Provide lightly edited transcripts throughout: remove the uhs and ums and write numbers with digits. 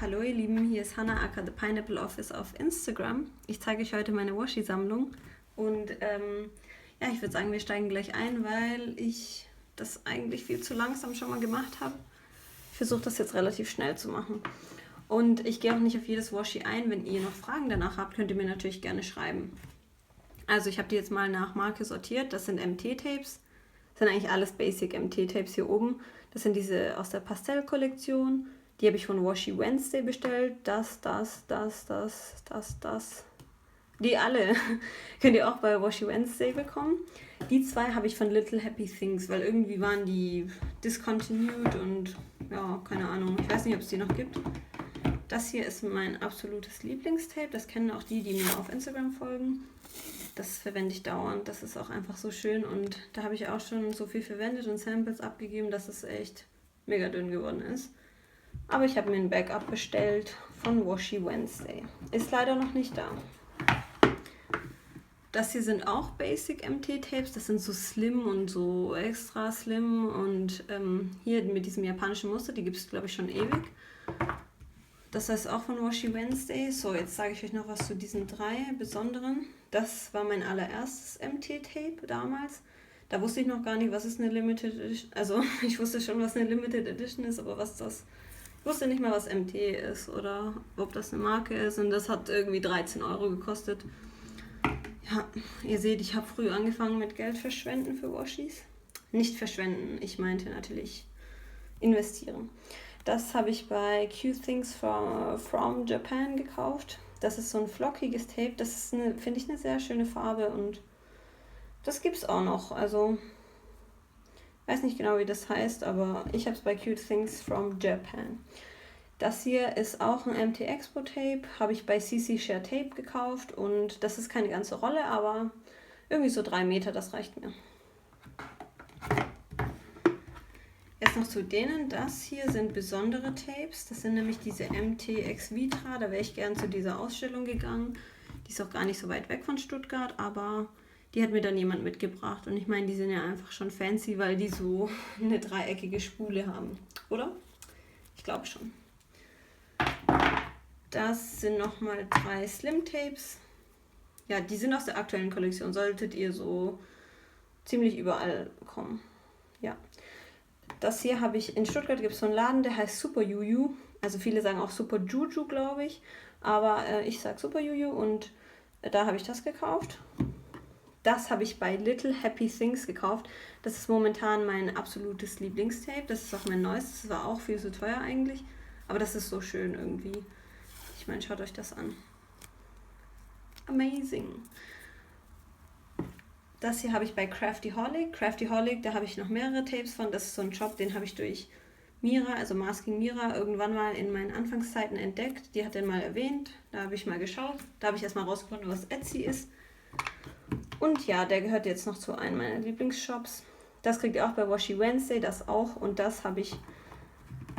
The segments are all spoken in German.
Hallo ihr Lieben, hier ist Hannah aka The Pineapple Office auf Instagram. Ich zeige euch heute meine Washi-Sammlung und ja, ich würde sagen, wir steigen gleich ein, weil ich das eigentlich viel zu langsam schon mal gemacht habe. Ich versuche das jetzt relativ schnell zu machen. Und ich gehe auch nicht auf jedes Washi ein. Wenn ihr noch Fragen danach habt, könnt ihr mir natürlich gerne schreiben. Also ich habe die jetzt mal nach Marke sortiert. Das sind MT-Tapes. Das sind eigentlich alles Basic MT-Tapes hier oben. Das sind diese aus der Pastell-Kollektion. Die habe ich von Washi Wednesday bestellt. Das. Die alle könnt ihr auch bei Washi Wednesday bekommen. Die zwei habe ich von Little Happy Things, weil irgendwie waren die discontinued und ja, keine Ahnung. Ich weiß nicht, ob es die noch gibt. Das hier ist mein absolutes Lieblingstape. Das kennen auch die mir auf Instagram folgen. Das verwende ich dauernd. Das ist auch einfach so schön und da habe ich auch schon so viel verwendet und Samples abgegeben, dass es echt mega dünn geworden ist. Aber ich habe mir ein Backup bestellt von Washi Wednesday. Ist leider noch nicht da. Das hier sind auch Basic MT-Tapes. Das sind so slim und so extra slim. Und hier mit diesem japanischen Muster, die gibt es glaube ich schon ewig. Das heißt auch von Washi Wednesday. So, jetzt sage ich euch noch was zu diesen drei besonderen. Das war mein allererstes MT-Tape damals. Da wusste ich noch gar nicht, was ist eine Limited Edition. Also ich wusste schon, was eine Limited Edition ist, aber was das... Ich wusste nicht mal, was MT ist oder ob das eine Marke ist. Und das hat irgendwie 13 € gekostet. Ja, ihr seht, ich habe früh angefangen mit Geld verschwenden für Washis. Nicht verschwenden, ich meinte natürlich investieren. Das habe ich bei Cute Things from Japan gekauft. Das ist so ein flockiges Tape. Das ist, finde ich, eine sehr schöne Farbe und das gibt es auch noch. Also, ich weiß nicht genau, wie das heißt, aber ich habe es bei Cute Things from Japan. Das hier ist auch ein MT Expo Tape. Habe ich bei CC Share Tape gekauft und das ist keine ganze Rolle, aber irgendwie so 3 Meter, das reicht mir. Jetzt noch zu denen, das hier sind besondere Tapes, das sind nämlich diese MT X Vitra, da wäre ich gern zu dieser Ausstellung gegangen, die ist auch gar nicht so weit weg von Stuttgart, aber die hat mir dann jemand mitgebracht und ich meine, die sind ja einfach schon fancy, weil die so eine dreieckige Spule haben, oder? Ich glaube schon. Das sind nochmal 3 Slim Tapes, ja, die sind aus der aktuellen Kollektion, solltet ihr so ziemlich überall bekommen, ja. Das hier habe ich, in Stuttgart gibt es so einen Laden, der heißt Super Juju. Also viele sagen auch Super Juju, glaube ich. Aber ich sage Super Juju und da habe ich das gekauft. Das habe ich bei Little Happy Things gekauft. Das ist momentan mein absolutes Lieblingstape. Das ist auch mein neuestes. Das war auch viel zu teuer eigentlich. Aber das ist so schön irgendwie. Ich meine, schaut euch das an. Amazing. Das hier habe ich bei Craftyholic. Craftyholic, da habe ich noch mehrere Tapes von. Das ist so ein Shop, den habe ich durch Mira, also Masking Mira, irgendwann mal in meinen Anfangszeiten entdeckt. Die hat den mal erwähnt. Da habe ich mal geschaut. Da habe ich erstmal rausgefunden, was Etsy ist. Und ja, der gehört jetzt noch zu einem meiner Lieblingsshops. Das kriegt ihr auch bei Washi Wednesday, das auch. Und das habe ich,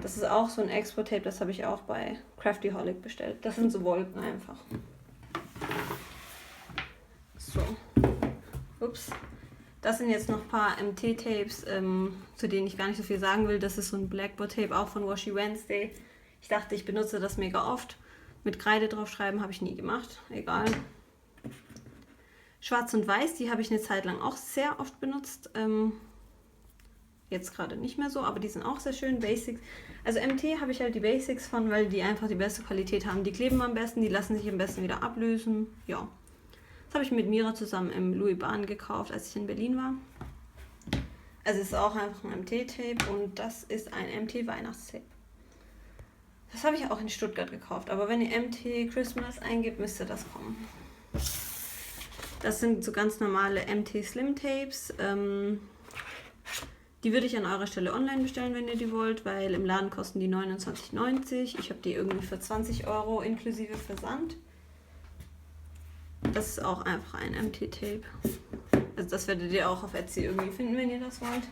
das ist auch so ein Expo-Tape, das habe ich auch bei Craftyholic bestellt. Das sind so Wolken einfach. So. Ups. Das sind jetzt noch ein paar MT-Tapes, zu denen ich gar nicht so viel sagen will. Das ist so ein Blackboard-Tape, auch von Washi Wednesday. Ich dachte, ich benutze das mega oft. Mit Kreide draufschreiben habe ich nie gemacht. Egal. Schwarz und Weiß, die habe ich eine Zeit lang auch sehr oft benutzt. Jetzt gerade nicht mehr so, aber die sind auch sehr schön. Basics. Also MT habe ich halt die Basics von, weil die einfach die beste Qualität haben. Die kleben am besten, die lassen sich am besten wieder ablösen. Ja. Das habe ich mit Mira zusammen im Louis Bahn gekauft, als ich in Berlin war. Also es ist auch einfach ein MT-Tape und das ist ein MT-Weihnachtstape. Das habe ich auch in Stuttgart gekauft, aber wenn ihr MT Christmas eingebt, müsste das kommen. Das sind so ganz normale MT Slim Tapes. Die würde ich an eurer Stelle online bestellen, wenn ihr die wollt, weil im Laden kosten die 29,90. Ich habe die irgendwie für 20 € inklusive Versand. Das ist auch einfach ein MT-Tape. Also das werdet ihr auch auf Etsy irgendwie finden, wenn ihr das wollt.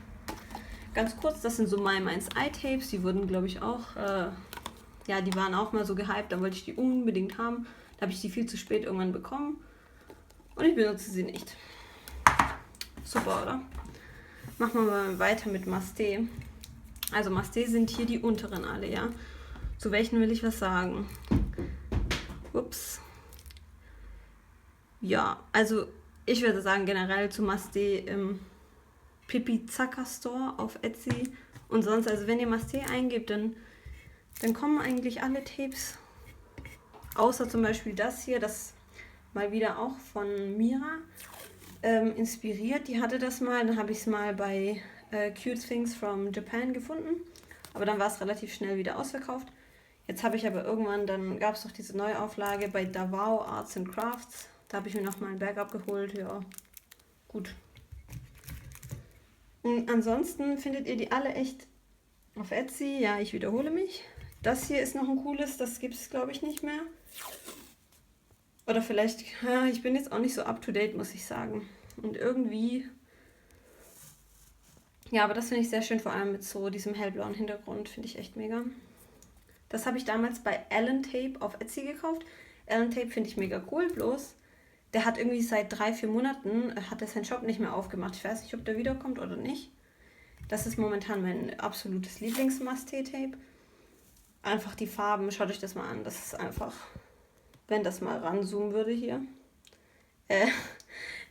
Ganz kurz, das sind so My Minds Eye-Tapes. Die wurden, glaube ich, auch, ja, die waren auch mal so gehypt. Da wollte ich die unbedingt haben. Da habe ich die viel zu spät irgendwann bekommen. Und ich benutze sie nicht. Super, oder? Machen wir mal weiter mit Masté. Also Masté sind hier die unteren alle, ja. Zu welchen will ich was sagen? Ups. Ja, also ich würde sagen generell zu Masté im Pipi Zacka Store auf Etsy und sonst, also wenn ihr Masté eingebt, dann kommen eigentlich alle Tapes, außer zum Beispiel das hier, das mal wieder auch von Mira inspiriert. Die hatte das mal, dann habe ich es mal bei Cute Things from Japan gefunden, aber dann war es relativ schnell wieder ausverkauft. Jetzt habe ich aber irgendwann, dann gab es doch diese Neuauflage bei Davao Arts and Crafts. Da habe ich mir nochmal ein Backup geholt. Ja, gut. Und ansonsten findet ihr die alle echt auf Etsy. Ja, ich wiederhole mich. Das hier ist noch ein cooles, das gibt es glaube ich nicht mehr. Oder vielleicht, ja, ich bin jetzt auch nicht so up to date, muss ich sagen. Und irgendwie, ja, aber das finde ich sehr schön, vor allem mit so diesem hellblauen Hintergrund, finde ich echt mega. Das habe ich damals bei Alan Tape auf Etsy gekauft. Alan Tape finde ich mega cool, bloß der hat irgendwie seit 3-4 Monaten, hat er seinen Shop nicht mehr aufgemacht. Ich weiß nicht, ob der wiederkommt oder nicht. Das ist momentan mein absolutes Lieblings-Masté-Tape. Einfach die Farben, schaut euch das mal an. Das ist einfach, wenn das mal ranzoomen würde hier.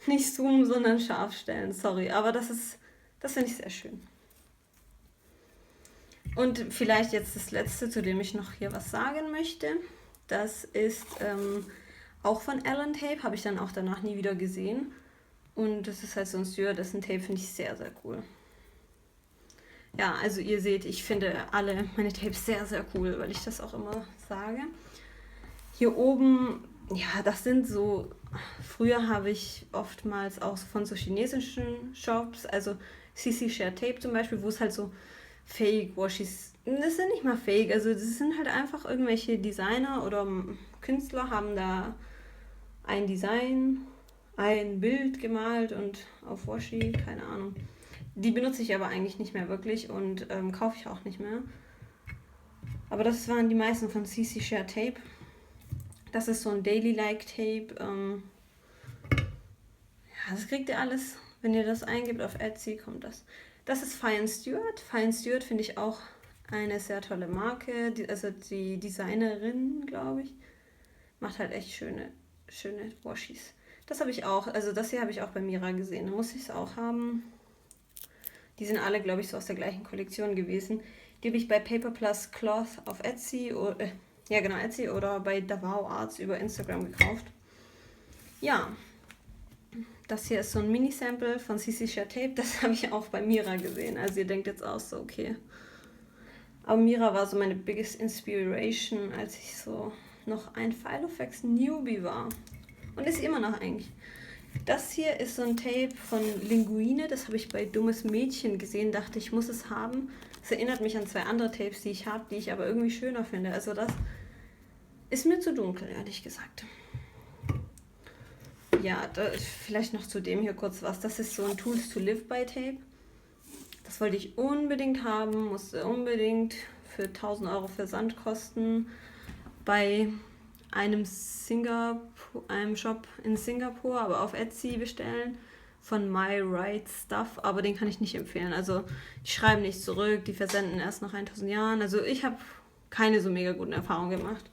Nicht zoomen, sondern scharf stellen, sorry. Aber das finde ich sehr schön. Und vielleicht jetzt das letzte, zu dem ich noch hier was sagen möchte. Das ist auch von Alan Tape, habe ich dann auch danach nie wieder gesehen. Und das ist halt so ein Stewardessen-Tape, finde ich sehr, sehr cool. Ja, also ihr seht, ich finde alle meine Tapes sehr, sehr cool, weil ich das auch immer sage. Hier oben, ja, das sind so, früher habe ich oftmals auch von so chinesischen Shops, also CC Share Tape zum Beispiel, wo es halt so Fake-Washis, das sind nicht mal Fake, also das sind halt einfach irgendwelche Designer oder Künstler haben da ein Design, ein Bild gemalt und auf Washi, keine Ahnung. Die benutze ich aber eigentlich nicht mehr wirklich und kaufe ich auch nicht mehr. Aber das waren die meisten von CC Share Tape. Das ist so ein Daily-like Tape. Ja, das kriegt ihr alles, wenn ihr das eingibt auf Etsy, kommt das. Das ist Fine Stewart. Fine Stewart finde ich auch eine sehr tolle Marke. Also die Designerin, glaube ich, macht halt echt schöne Washis. Das habe ich auch, also das hier habe ich auch bei Mira gesehen. Da muss ich es auch haben. Die sind alle, glaube ich, so aus der gleichen Kollektion gewesen. Die habe ich bei Paper Plus Cloth auf Etsy, Etsy oder bei Davao Arts über Instagram gekauft. Ja, das hier ist so ein Mini-Sample von CC Share Tape. Das habe ich auch bei Mira gesehen. Also ihr denkt jetzt auch so, okay. Aber Mira war so meine biggest inspiration, als ich so noch ein Filofax Newbie war. Und ist immer noch eigentlich. Das hier ist so ein Tape von Linguine, das habe ich bei Dummes Mädchen gesehen, dachte ich muss es haben. Das erinnert mich an 2 andere Tapes, die ich habe, die ich aber irgendwie schöner finde. Also das ist mir zu dunkel, ehrlich gesagt. Ja, vielleicht noch zu dem hier kurz was. Das ist so ein Tools to Live by Tape. Das wollte ich unbedingt haben, musste unbedingt für 1000 Euro Versand kosten. Bei einem Shop in Singapur, aber auf Etsy bestellen, von My Right Stuff, aber den kann ich nicht empfehlen. Also die schreiben nicht zurück, die versenden erst nach 1000 Jahren. Also ich habe keine so mega guten Erfahrungen gemacht.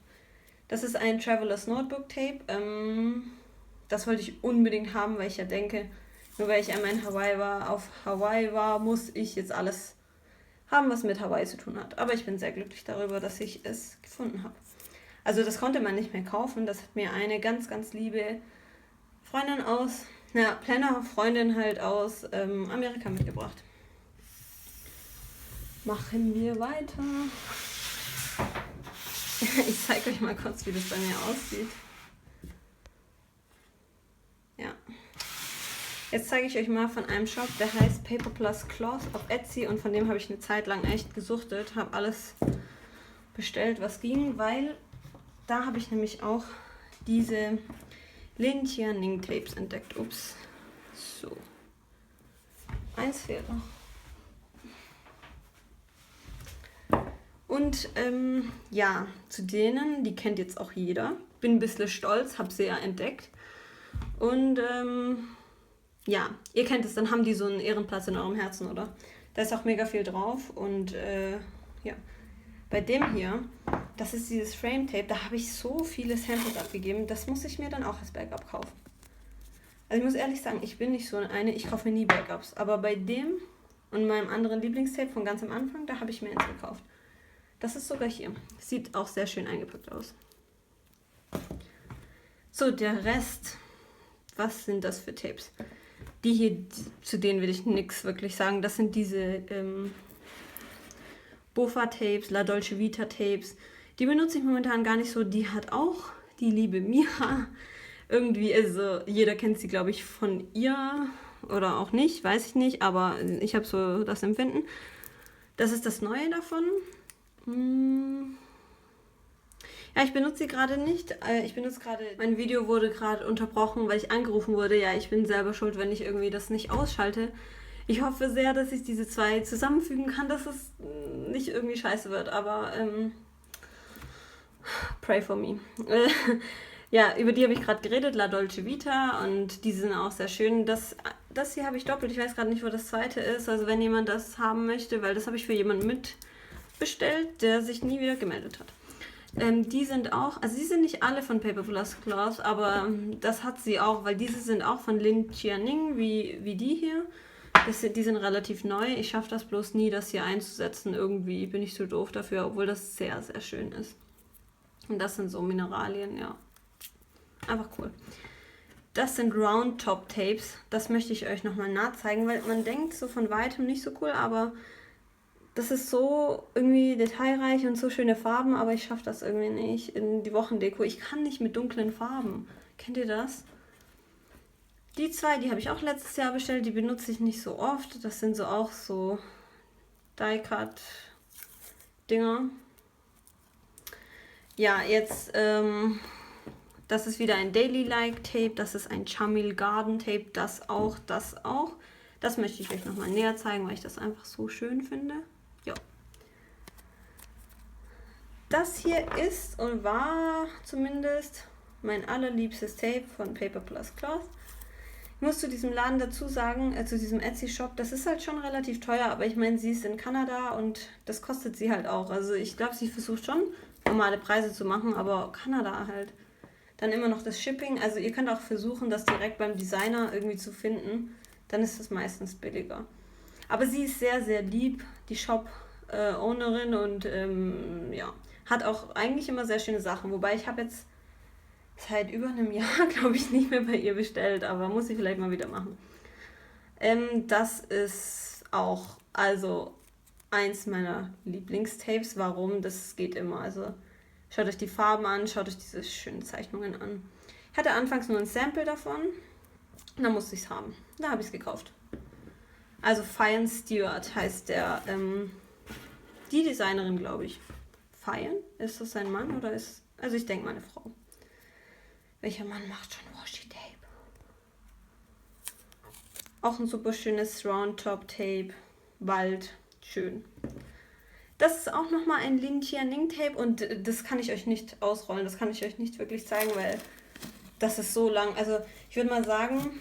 Das ist ein Traveler's Notebook Tape. Das wollte ich unbedingt haben, weil ich ja denke, nur weil ich einmal auf Hawaii war, muss ich jetzt alles haben, was mit Hawaii zu tun hat. Aber ich bin sehr glücklich darüber, dass ich es gefunden habe. Also das konnte man nicht mehr kaufen. Das hat mir eine ganz, ganz liebe Freundin Planner-Freundin halt aus Amerika mitgebracht. Machen wir weiter. Ich zeige euch mal kurz, wie das bei mir aussieht. Ja. Jetzt zeige ich euch mal von einem Shop, der heißt Paper Plus Cloth auf Etsy und von dem habe ich eine Zeit lang echt gesuchtet. Habe alles bestellt, was ging, weil da habe ich nämlich auch diese Lin-Tian-Ning Tapes entdeckt. Ups. So. Eins fehlt noch. Und ja, zu denen, die kennt jetzt auch jeder. Bin ein bisschen stolz, habe sie ja entdeckt. Und ja, ihr kennt es, dann haben die so einen Ehrenplatz in eurem Herzen, oder? Da ist auch mega viel drauf. Und ja, bei dem hier Das ist dieses Frame Tape. Da habe ich so viele Samples abgegeben. Das muss ich mir dann auch als Backup kaufen. Also ich muss ehrlich sagen, ich bin nicht so eine, ich kaufe mir nie Backups. Aber bei dem und meinem anderen Lieblingstape von ganz am Anfang, da habe ich mir eins gekauft. Das ist sogar hier. Sieht auch sehr schön eingepackt aus. So, der Rest. Was sind das für Tapes? Die hier, zu denen will ich nichts wirklich sagen. Das sind diese Bofa-Tapes, La Dolce Vita-Tapes. Die benutze ich momentan gar nicht so. Die hat auch die liebe Mira. Irgendwie, also jeder kennt sie, glaube ich, von ihr oder auch nicht, weiß ich nicht. Aber ich habe so das Empfinden. Das ist das Neue davon. Ja, ich benutze sie gerade nicht. Mein Video wurde gerade unterbrochen, weil ich angerufen wurde. Ja, ich bin selber schuld, wenn ich irgendwie das nicht ausschalte. Ich hoffe sehr, dass ich diese zwei zusammenfügen kann, dass es nicht irgendwie scheiße wird. Aber pray for me. Ja, über die habe ich gerade geredet, La Dolce Vita. Und die sind auch sehr schön. Das hier habe ich doppelt. Ich weiß gerade nicht, wo das zweite ist. Also wenn jemand das haben möchte, weil das habe ich für jemanden mitbestellt, der sich nie wieder gemeldet hat. Die sind auch, also die sind nicht alle von Paper Plus Cloth, aber das hat sie auch, weil diese sind auch von Lin Jianing, wie die hier. Die sind relativ neu. Ich schaffe das bloß nie, das hier einzusetzen. Irgendwie bin ich zu doof dafür, obwohl das sehr, sehr schön ist. Und das sind so Mineralien, ja. Einfach cool. Das sind Round Top Tapes. Das möchte ich euch nochmal nachzeigen, weil man denkt so von weitem nicht so cool, aber das ist so irgendwie detailreich und so schöne Farben, aber ich schaffe das irgendwie nicht in die Wochendeko. Ich kann nicht mit dunklen Farben. Kennt ihr das? Die zwei, die habe ich auch letztes Jahr bestellt, die benutze ich nicht so oft. Das sind so auch so Die-Cut-Dinger. Ja, jetzt, das ist wieder ein Daily-Like Tape, das ist ein Chamil Garden Tape, das auch. Das möchte ich euch nochmal näher zeigen, weil ich das einfach so schön finde. Ja. Das hier ist und war zumindest mein allerliebstes Tape von Paper Plus Cloth. Ich muss zu diesem Laden dazu sagen, zu diesem Etsy-Shop, das ist halt schon relativ teuer, aber ich meine, sie ist in Kanada und das kostet sie halt auch. Also ich glaube, sie versucht schon normale Preise zu machen, aber Kanada halt. Dann immer noch das Shipping. Also ihr könnt auch versuchen, das direkt beim Designer irgendwie zu finden. Dann ist das meistens billiger. Aber sie ist sehr, sehr lieb, die Shop-Ownerin und ja, hat auch eigentlich immer sehr schöne Sachen. Wobei ich habe jetzt seit über einem Jahr, glaube ich, nicht mehr bei ihr bestellt, aber muss ich vielleicht mal wieder machen. Das ist auch also eins meiner Lieblingstapes. Warum? Das geht immer. Also schaut euch die Farben an, schaut euch diese schönen Zeichnungen an. Ich hatte anfangs nur ein Sample davon. Und dann musste ich es haben. Da habe ich es gekauft. Also Fionn Stewart heißt der, die Designerin, glaube ich. Fionn? Ist das sein Mann oder ist... Also ich denke meine Frau. Welcher Mann macht schon Washi-Tape? Auch ein super schönes Round-Top-Tape. Wald. Schön. Das ist auch nochmal ein Lin Jianing Tape und das kann ich euch nicht ausrollen. Das kann ich euch nicht wirklich zeigen, weil das ist so lang. Also ich würde mal sagen,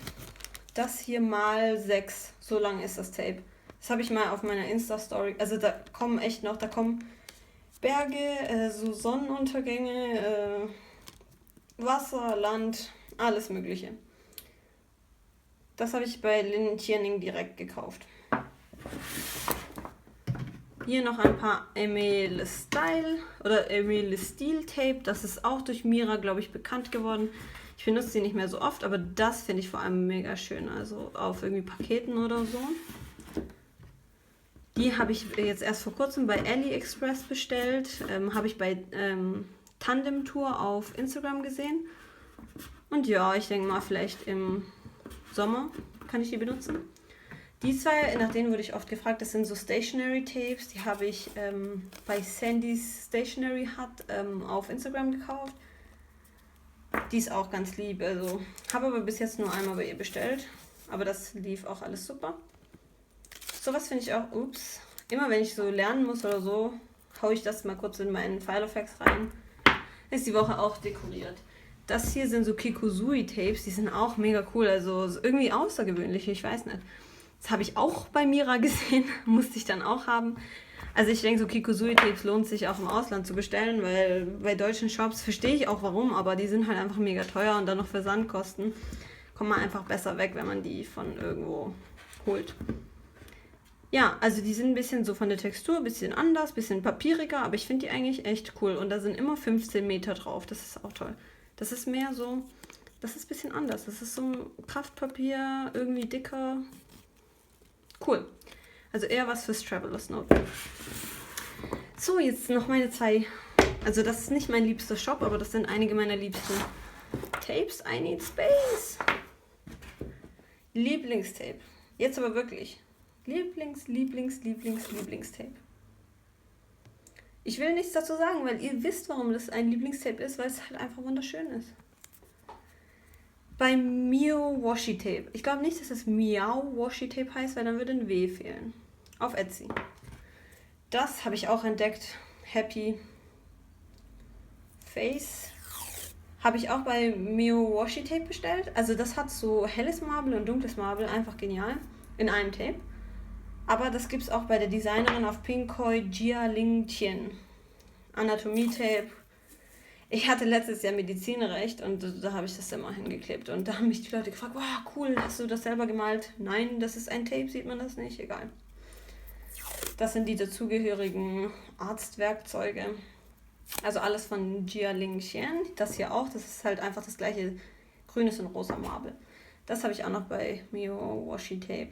das hier mal 6. So lang ist das Tape. Das habe ich mal auf meiner Insta-Story. Also da kommen echt noch, da kommen Berge, so Sonnenuntergänge, Wasser, Land, alles mögliche. Das habe ich bei Lin Jianing direkt gekauft. Hier noch ein paar Emile Style oder Emile Style Tape. Das ist auch durch Mira, glaube ich, bekannt geworden. Ich benutze sie nicht mehr so oft, aber das finde ich vor allem mega schön. Also auf irgendwie Paketen oder so. Die habe ich jetzt erst vor kurzem bei AliExpress bestellt. Habe ich bei Tandem Tour auf Instagram gesehen. Und ja, ich denke mal, vielleicht im Sommer kann ich die benutzen. Die zwei, nach denen wurde ich oft gefragt, das sind so Stationery Tapes. Die habe ich bei Sandy's Stationery Hut auf Instagram gekauft. Die ist auch ganz lieb. Also habe aber bis jetzt nur einmal bei ihr bestellt. Aber das lief auch alles super. Sowas finde ich auch, immer wenn ich so lernen muss oder so, haue ich das mal kurz in meinen Filofax rein. Ist die Woche auch dekoriert. Das hier sind so Kikusui Tapes, die sind auch mega cool, also irgendwie außergewöhnlich, ich weiß nicht. Das habe ich auch bei Mira gesehen, musste ich dann auch haben. Also ich denke, so Kikusui-Tapes lohnt sich auch im Ausland zu bestellen, weil bei deutschen Shops verstehe ich auch warum, aber die sind halt einfach mega teuer und dann noch Versandkosten. Kommt man einfach besser weg, wenn man die von irgendwo holt. Ja, also die sind ein bisschen so von der Textur, ein bisschen anders, ein bisschen papieriger, aber ich finde die eigentlich echt cool. Und da sind immer 15 Meter drauf, das ist auch toll. Das ist mehr so, das ist ein bisschen anders. Das ist so ein Kraftpapier, irgendwie dicker. Cool. Also eher was fürs Traveler's Notebook. So, jetzt noch meine zwei. Also das ist nicht mein liebster Shop, aber das sind einige meiner liebsten Tapes. I Need Space. Lieblingstape. Jetzt aber wirklich. Lieblingstape. Ich will nichts dazu sagen, weil ihr wisst, warum das ein Lieblingstape ist, weil es halt einfach wunderschön ist. Bei Mio Washi Tape. Ich glaube nicht, dass es Miao Washi Tape heißt, weil dann würde ein W fehlen. Auf Etsy. Das habe ich auch entdeckt. Happy Face. Habe ich auch bei Mio Washi Tape bestellt. Also das hat so helles Marble und dunkles Marble. Einfach genial. In einem Tape. Aber das gibt es auch bei der Designerin auf Pinkoi Jia Ling Tien. Anatomie-Tape. Ich hatte letztes Jahr Medizinrecht und da habe ich das immer hingeklebt. Und da haben mich die Leute gefragt, wow, cool, hast du das selber gemalt? Nein, das ist ein Tape, sieht man das nicht? Egal. Das sind die dazugehörigen Arztwerkzeuge. Also alles von Jia Ling Tien. Das hier auch, das ist halt einfach das gleiche grünes und rosa Marble. Das habe ich auch noch bei Mio Washi Tape.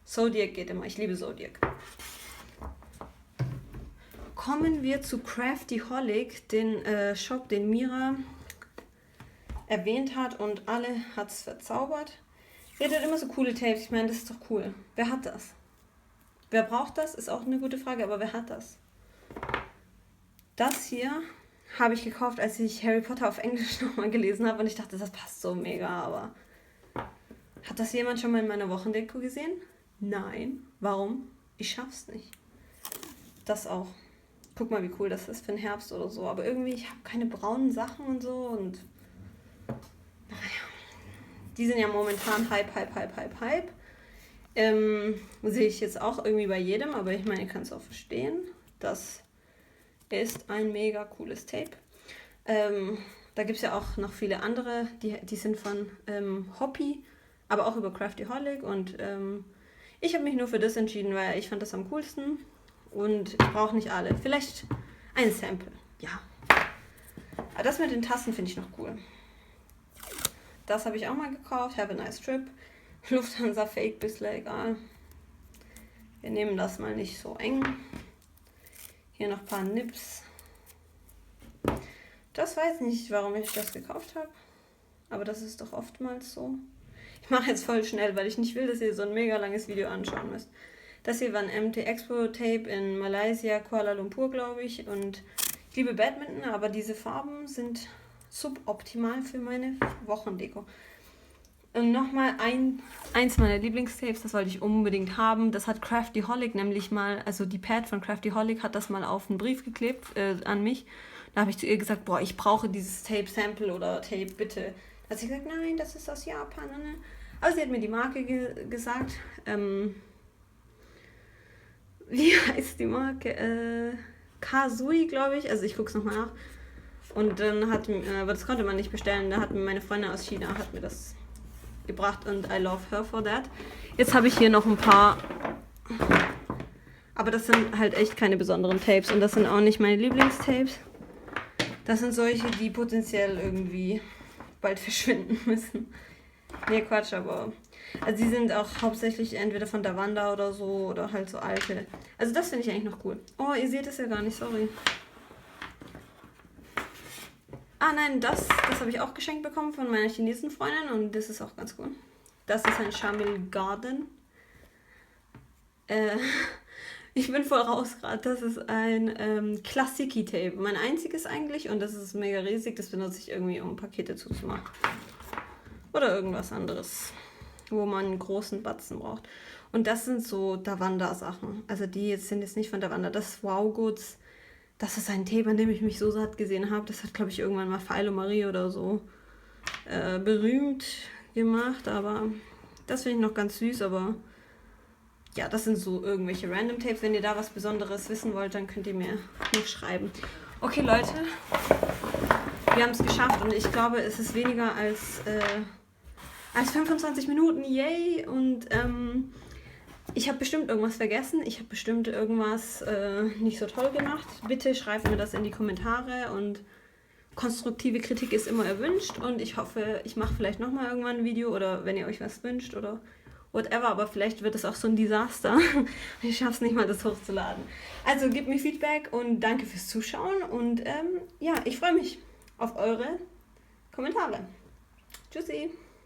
Zodiac geht immer. Ich liebe Zodiac. Kommen wir zu Craftyholic, den Shop, den Mira erwähnt hat und alle hat es verzaubert. Sie hat immer so coole Tapes. Ich meine, das ist doch cool. Wer hat das? Wer braucht das? Ist auch eine gute Frage, aber wer hat das? Das hier habe ich gekauft, als ich Harry Potter auf Englisch nochmal gelesen habe und ich dachte, das passt so mega, aber hat das jemand schon mal in meiner Wochendeko gesehen? Nein. Warum? Ich schaff's nicht. Das auch. Guck mal, wie cool das ist für den Herbst oder so. Aber irgendwie, ich habe keine braunen Sachen und so. Und naja, die sind ja momentan Hype. Sehe ich jetzt auch irgendwie bei jedem. Aber ich meine, ihr könnt es auch verstehen. Das ist ein mega cooles Tape. Da gibt es ja auch noch viele andere. Die sind von Hoppy, aber auch über Craftyholic. Und ich habe mich nur für das entschieden, weil ich fand das am coolsten. Und ich brauche nicht alle. Vielleicht ein Sample. Ja. Aber das mit den Tassen finde ich noch cool. Das habe ich auch mal gekauft. Have a nice trip. Lufthansa Fake, bisschen egal. Wir nehmen das mal nicht so eng. Hier noch ein paar Nips. Das weiß nicht, warum ich das gekauft habe. Aber das ist doch oftmals so. Ich mache jetzt voll schnell, weil ich nicht will, dass ihr so ein mega langes Video anschauen müsst. Das hier war ein MT Expo Tape in Malaysia, Kuala Lumpur, glaube ich. Und ich liebe Badminton, aber diese Farben sind suboptimal für meine Wochendeko. Und nochmal eins meiner Lieblingstapes, das wollte ich unbedingt haben. Das hat Craftyholic nämlich mal, also die Pad von Craftyholic hat das mal auf einen Brief geklebt an mich. Da habe ich zu ihr gesagt, boah, ich brauche dieses Tape-Sample oder Tape, bitte. Da hat sie gesagt, nein, das ist aus Japan. Ne? Aber sie hat mir die Marke gesagt. Wie heißt die Marke? Kazui, glaube ich. Also ich gucke es nochmal nach. Und dann aber das konnte man nicht bestellen. Da hat mir meine Freundin aus China hat mir das gebracht und I love her for that. Jetzt habe ich hier noch ein paar, aber das sind halt echt keine besonderen Tapes und das sind auch nicht meine Lieblingstapes. Das sind solche, die potenziell irgendwie bald verschwinden müssen. Nee, Quatsch, aber also die sind auch hauptsächlich entweder von Davanda oder so oder halt so alte. Also das finde ich eigentlich noch cool. Oh, ihr seht es ja gar nicht, sorry. Ah nein, das habe ich auch geschenkt bekommen von meiner chinesischen Freundin und das ist auch ganz cool. Das ist ein Chamil Garden. Ich bin voll raus gerade. Das ist ein Klassiki-Tape. Mein einziges eigentlich und das ist mega riesig. Das benutze ich irgendwie, um Pakete zuzumachen. Oder irgendwas anderes, wo man einen großen Batzen braucht. Und das sind so Davanda-Sachen. Also die sind jetzt nicht von Davanda. Das ist Wow Goods. Das ist ein Tape, an dem ich mich so satt gesehen habe. Das hat, glaube ich, irgendwann mal Philo Marie oder so berühmt gemacht. Aber das finde ich noch ganz süß. Aber ja, das sind so irgendwelche Random Tapes. Wenn ihr da was Besonderes wissen wollt, dann könnt ihr mir noch schreiben. Okay, Leute, wir haben es geschafft und ich glaube, es ist weniger als 25 Minuten. Yay! Und ich habe bestimmt irgendwas vergessen. Ich habe bestimmt irgendwas nicht so toll gemacht. Bitte schreibt mir das in die Kommentare und konstruktive Kritik ist immer erwünscht und ich hoffe, ich mache vielleicht nochmal irgendwann ein Video oder wenn ihr euch was wünscht oder whatever, aber vielleicht wird es auch so ein Desaster. Ich schaffe es nicht mal, das hochzuladen. Also gebt mir Feedback und danke fürs Zuschauen und ja, ich freue mich auf eure Kommentare. Tschüssi!